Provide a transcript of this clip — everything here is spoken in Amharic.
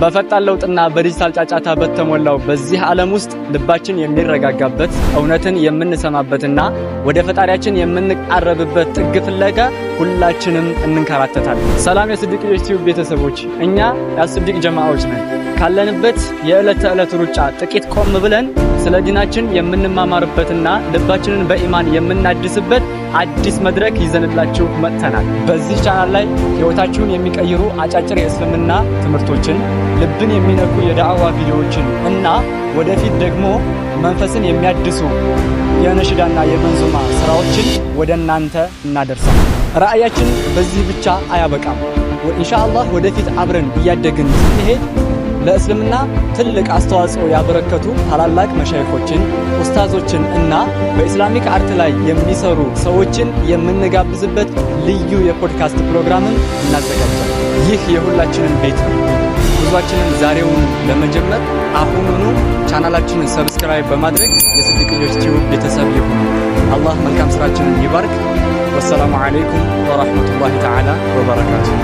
በፈጣን ለውጥና በዲጂታል ጫጫታ በተሞላው በዚህ ዓለም ውስጥ ልባችን የሚረጋጋበት እውነትን የምንሰማበትና ወደ ፈጣሪያችን የምንቃረብበት ጥግ ፍለጋ ሁላችንም እንንከራተታለን። ሰላም የስዲቅ ዩቲዩብ ቤተሰቦች፣ እኛ የስዲቅ ጀማዓዎች ነን። ካለንበት የዕለት ተዕለት ሩጫ ጥቂት ቆም ብለን ስለ ዲናችን የምንማማርበትና ልባችንን በኢማን የምናድስበት አዲስ መድረክ ይዘንላችሁ መጥተናል። በዚህ ቻናል ላይ ህይወታችሁን የሚቀይሩ አጫጭር የእስልምና ትምህርቶችን፣ ልብን የሚነኩ የዳዕዋ ቪዲዮዎችን እና ወደፊት ደግሞ መንፈስን የሚያድሱ የነሽዳና የመንዙማ ስራዎችን ወደ እናንተ እናደርሳለን። ራእያችን በዚህ ብቻ አያበቃም። ኢንሻአላህ ወደፊት አብረን እያደግን ስንሄድ ለእስልምና ትልቅ አስተዋጽኦ ያበረከቱ ታላላቅ መሻይኾችን፣ ኡስታዞችን እና በኢስላሚክ አርት ላይ የሚሰሩ ሰዎችን የምንጋብዝበት ልዩ የፖድካስት ፕሮግራምን እናዘጋጃለን። ይህ የሁላችንም ቤት ነው። ጉዟችንን ዛሬውን ለመጀመር አሁኑኑ ቻናላችንን ሰብስክራይብ በማድረግ የስዲቅ ዩቲዩብ ቤተሰብ ይሁኑ። አላህ መልካም ስራችንን ይባርክ። ወሰላሙ አለይኩም ወራህመቱላሂ ተዓላ ወበረካቱሁ።